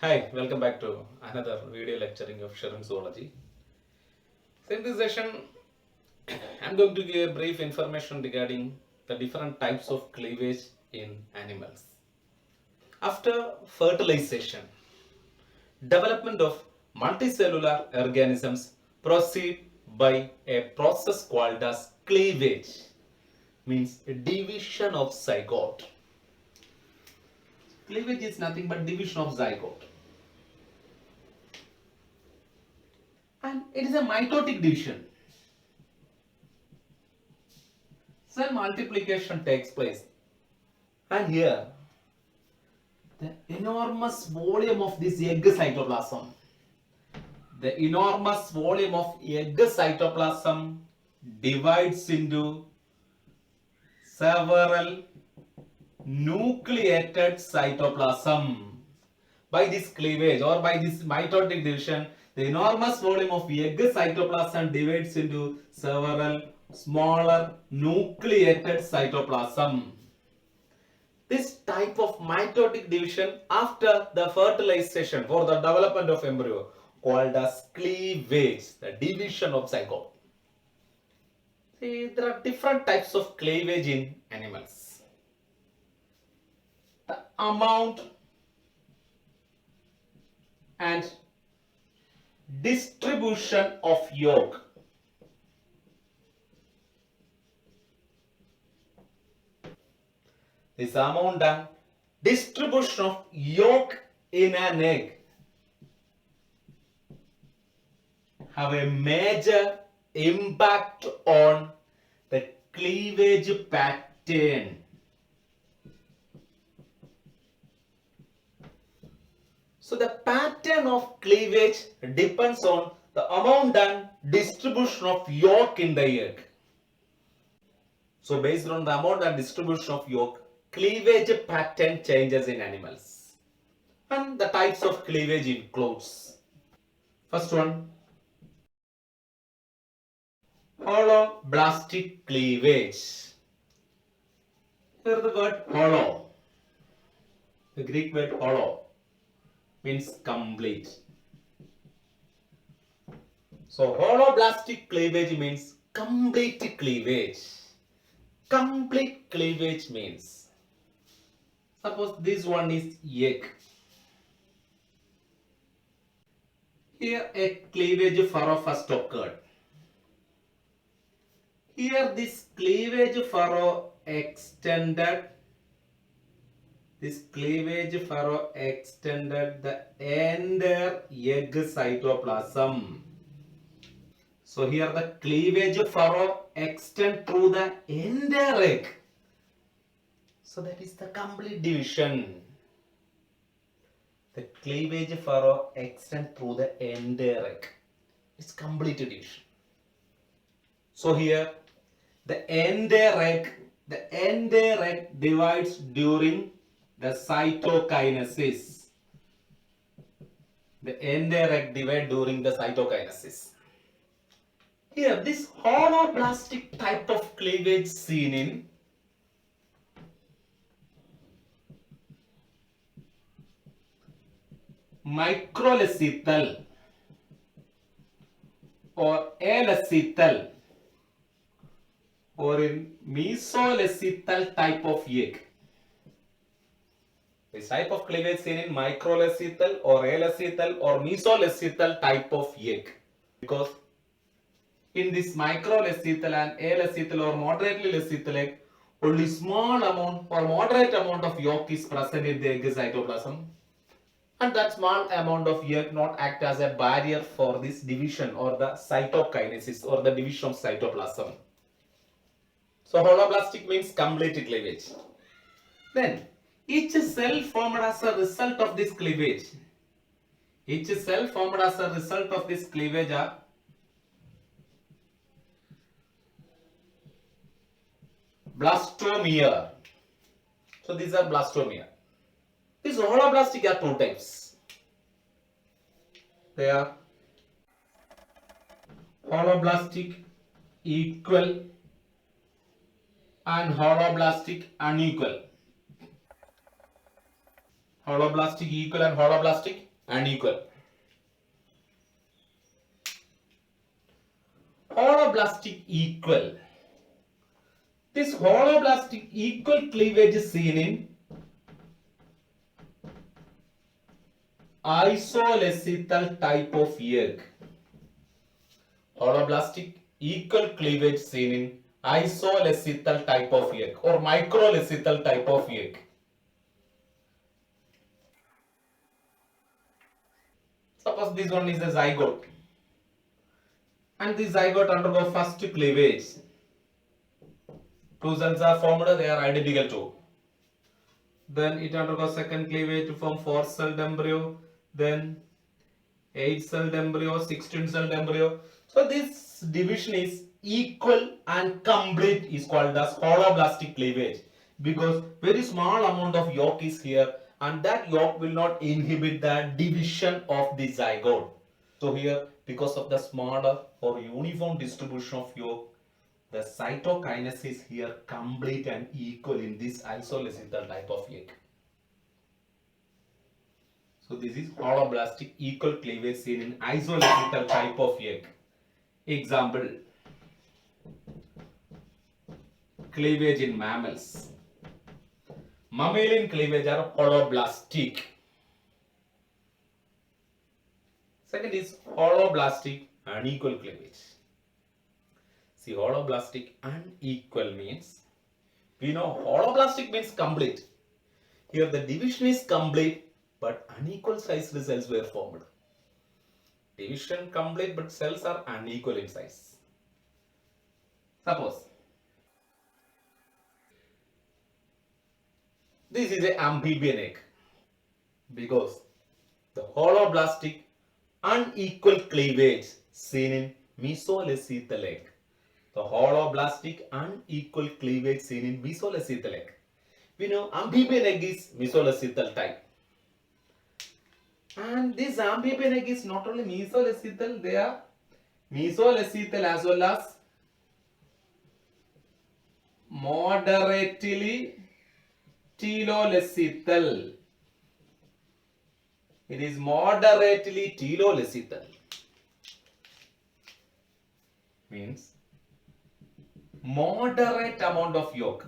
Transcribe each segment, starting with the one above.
Hi, welcome back to another video lecturing of Sharon Zoology. So in this session, I'm going to give a brief information regarding the different types of cleavage in animals. After fertilization, development of multicellular organisms proceed by a process called as cleavage, means division of zygote. Cleavage is nothing but division of zygote. And it is a mitotic division. Cell multiplication takes place. And here, the enormous volume of this egg cytoplasm, divides into several nucleated cytoplasm. By this cleavage or by this mitotic division, the enormous volume of egg cytoplasm divides into several smaller nucleated cytoplasm. This type of mitotic division after the fertilization for the development of embryo called as cleavage, the division of zygote. See, there are different types of cleavage in animals. The amount and distribution of yolk. This amount and distribution of yolk in an egg have a major impact on the cleavage pattern. So the pattern of cleavage depends on the amount and distribution of yolk in the egg. So based on the amount and distribution of yolk, cleavage pattern changes in animals. And the types of cleavage includes. First one, holoblastic cleavage. Here the word hollow, the Greek word hollow, means complete. So holoblastic cleavage means complete cleavage. Complete cleavage means, suppose this one is egg. Here a cleavage furrow first occurred. Here this cleavage furrow extended. This cleavage furrow extended the entire egg cytoplasm. So here the cleavage furrow extend through the entire egg. So that is the complete division. The cleavage furrow extend through the entire egg. It's complete division. So here the entire egg divides during the cytokinesis. The entire egg divides during the cytokinesis. Here, this holoblastic type of cleavage seen in microlecital or alecital or in mesolecital type of egg. This type of cleavage seen in microlecital or alecital or mesolecital type of egg, because in this microlecital and alecital or moderately lecital egg, only small amount or moderate amount of yolk is present in the egg cytoplasm, and that small amount of yolk not act as a barrier for this division or the cytokinesis or the division of cytoplasm. So holoblastic means complete cleavage. Then each cell formed as a result of this cleavage. Each cell formed as a result of this cleavage are blastomere. So these are blastomere. These holoblastic are two types. They are holoblastic equal and holoblastic unequal. Holoblastic equal and holoblastic unequal. Holoblastic equal. This holoblastic equal cleavage is seen in isolecithal type of egg. Holoblastic equal cleavage seen in isolecithal type of egg or microlecithal type of egg. Suppose this one is a zygote and the zygote undergo first cleavage. Two cells are formed, they are identical too. Then it undergoes second cleavage to form 4-celled embryo, then 8-celled embryo, 16-celled embryo. So this division is equal and complete is called as holoblastic cleavage because very small amount of yolk is here and that yolk will not inhibit the division of the zygote. So here because of the smaller or uniform distribution of yolk, the cytokinesis is here complete and equal in this isolecithal type of egg. So this is holoblastic equal cleavage seen in isolecithal type of egg. Example, cleavage in mammals. Mammalian cleavage are holoblastic. Second is holoblastic unequal cleavage. See, holoblastic unequal means, we know holoblastic means complete. Here the division is complete but unequal sized cells were formed. Division complete but cells are unequal in size. Suppose this is an amphibian egg because the holoblastic unequal cleavage seen in mesolecithal egg. The holoblastic unequal cleavage seen in mesolecithal egg. We know amphibian egg is mesolecithal type. And this amphibian egg is not only mesolecithal, they are mesolecithal as well as moderately telolecithal. It is moderately telolecithal. Means moderate amount of yolk.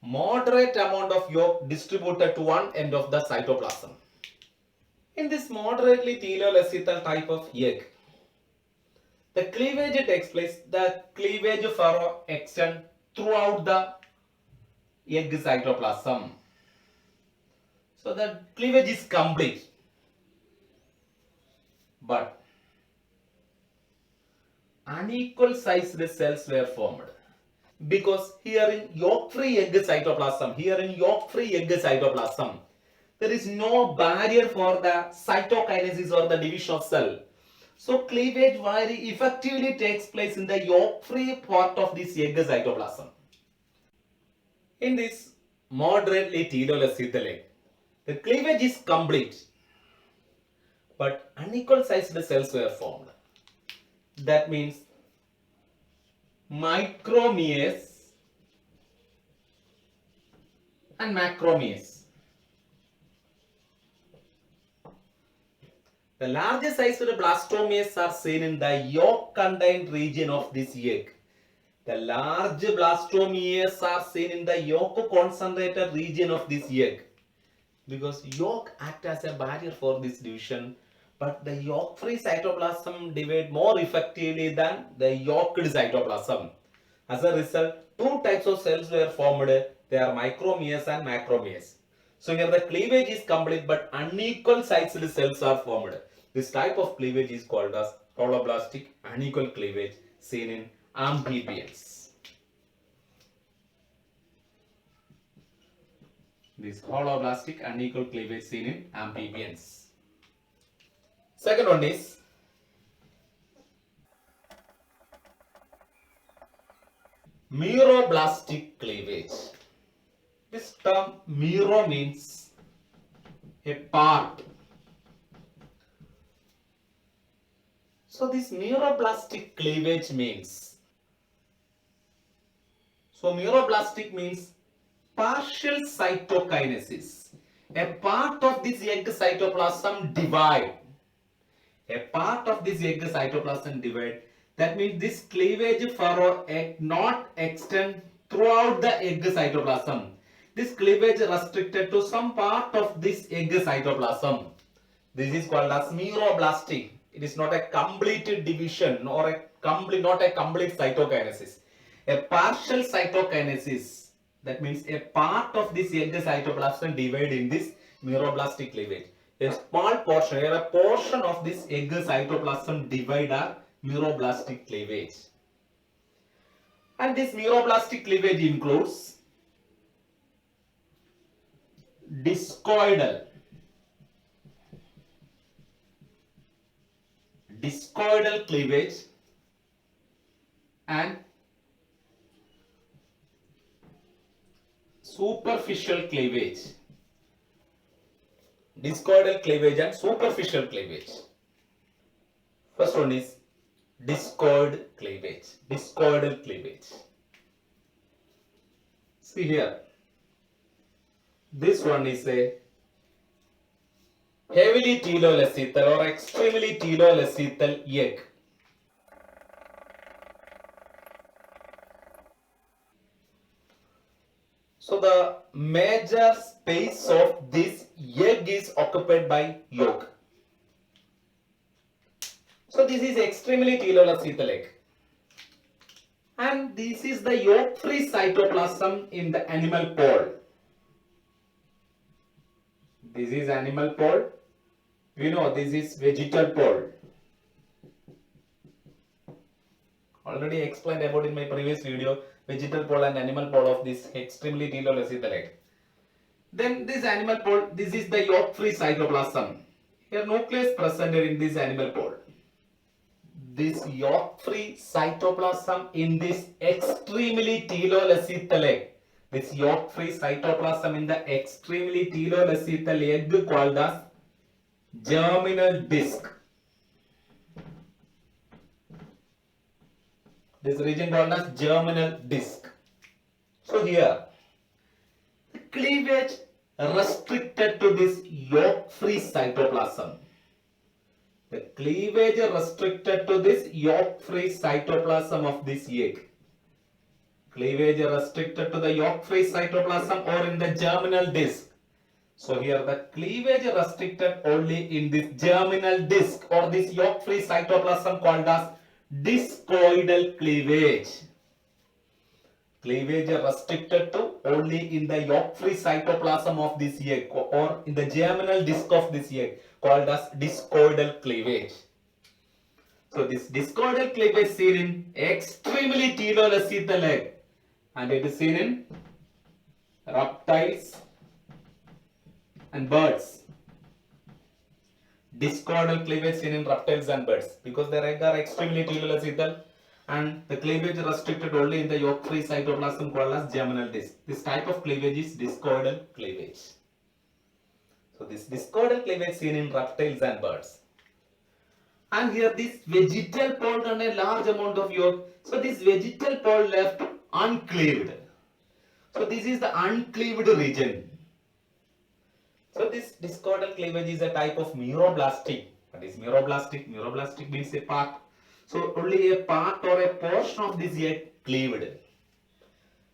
Moderate amount of yolk distributed to one end of the cytoplasm. In this moderately telolecithal type of egg, the cleavage takes place, the cleavage furrow extends throughout the egg cytoplasm. So the cleavage is complete. But unequal sized cells were formed. Because here in yolk-free egg cytoplasm, there is no barrier for the cytokinesis or the division of cell. So cleavage very effectively takes place in the yolk-free part of this egg cytoplasm. In this moderately telolecithal egg, the cleavage is complete, but unequal sized cells were formed. That means micromeres and macromeres. The larger sized blastomeres are seen in the yolk contained region of this egg. The large blastomeres are seen in the yolk concentrated region of this egg. Because yolk acts as a barrier for this division, but the yolk-free cytoplasm divide more effectively than the yolked cytoplasm. As a result, two types of cells were formed. They are micromeres and macromeres. So here the cleavage is complete, but unequal sized cells are formed. This type of cleavage is called as holoblastic unequal cleavage seen in amphibians. This holoblastic unequal cleavage seen in amphibians. Second one is meroblastic cleavage. This term mero means a part. So this meroblastic cleavage means, meroblastic means partial cytokinesis. A part of this egg cytoplasm divide. A part of this egg cytoplasm divide. That means this cleavage furrow not extend throughout the egg cytoplasm. This cleavage restricted to some part of this egg cytoplasm. This is called as meroblastic. It is not a complete division or not a complete cytokinesis. A partial cytokinesis. That means a part of this egg cytoplasm divide in this meroblastic cleavage. A small portion or a portion of this egg cytoplasm divide are meroblastic cleavage. And this meroblastic cleavage includes discoidal cleavage and superficial cleavage. Discoidal cleavage and superficial cleavage. First one is discoid cleavage. Discoidal cleavage. See here. This one is a heavily telolecithal or extremely telolecithal egg. So the major space of this egg is occupied by yolk. So this is extremely telolecithal egg. And this is the yolk-free cytoplasm in the animal pole. This is animal pole. We know this is vegetal pole. Already explained about in my previous video, vegetal pole and animal pole of this extremely telolecithal egg. Then this animal pole, this is the yolk-free cytoplasm. Here nucleus present in this animal pole. This yolk-free cytoplasm in this extremely telolecithal egg. This yolk-free cytoplasm in the extremely telolecithal egg called as germinal disc. This region called as germinal disc. So here, the cleavage restricted to this yolk-free cytoplasm. The cleavage restricted to this yolk-free cytoplasm of this egg. Cleavage restricted to the yolk-free cytoplasm or in the germinal disc. So here the cleavage restricted only in this germinal disc or this yolk-free cytoplasm called as discoidal cleavage. Cleavage restricted to only in the yolk-free cytoplasm of this egg or in the germinal disc of this egg called as discoidal cleavage. So this discoidal cleavage seen in extremely telolecithal egg and it is seen in reptiles and birds. Discoidal cleavage seen in reptiles and birds because their eggs are extremely telolecithal and the cleavage restricted only in the yolk-free cytoplasm called as germinal disc. This type of cleavage is discoidal cleavage. So this discoidal cleavage seen in reptiles and birds. And here this vegetal pole contains a large amount of yolk. So this vegetal pole left uncleaved. So this is the uncleaved region. So this discoidal cleavage is a type of meroblastic. What is meroblastic? Meroblastic means a part. So only a part or a portion of this egg cleaved.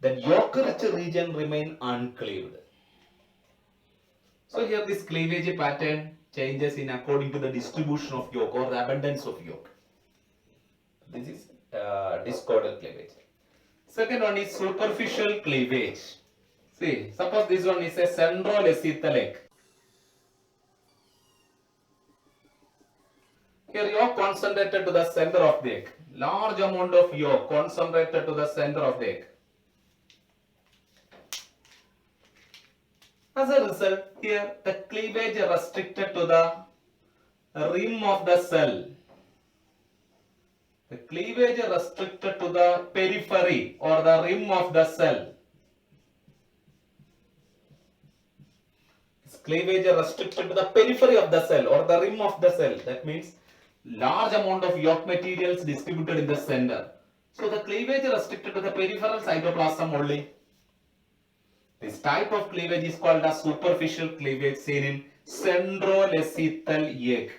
The yolk-rich region remain uncleaved. So here this cleavage pattern changes in according to the distribution of yolk or the abundance of yolk. This is discoidal cleavage. Second one is superficial cleavage. See, suppose this one is a centrolecithal egg. Here yolk concentrated to the center of the egg. Large amount of yolk concentrated to the center of the egg. As a result, here the cleavage restricted to the rim of the cell. The cleavage restricted to the periphery or the rim of the cell. This cleavage restricted to the periphery of the cell or the rim of the cell. That means large amount of yolk materials distributed in the center. So the cleavage restricted to the peripheral cytoplasm only. This type of cleavage is called as superficial cleavage seen in centrolecithal egg.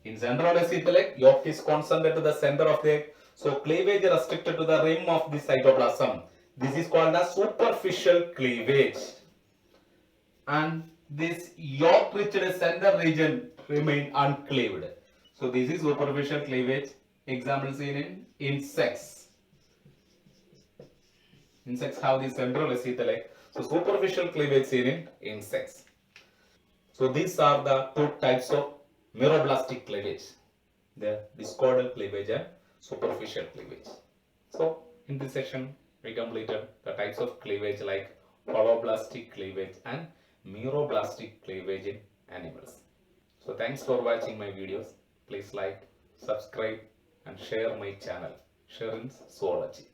In centrolecithal egg, yolk is concentrated to the center of the egg. So cleavage is restricted to the rim of the cytoplasm. This is called as superficial cleavage. And this yolk-rich center region remain uncleaved. So this is superficial cleavage. Example seen in insects. Insects have the centrolecithal egg. So superficial cleavage seen in insects. So these are the two types of meroblastic cleavage. The discoidal cleavage and superficial cleavage. So in this section we completed the types of cleavage like holoblastic cleavage and meroblastic cleavage in animals. So thanks for watching my videos. Please like, subscribe and share my channel, Sharon's Zoology.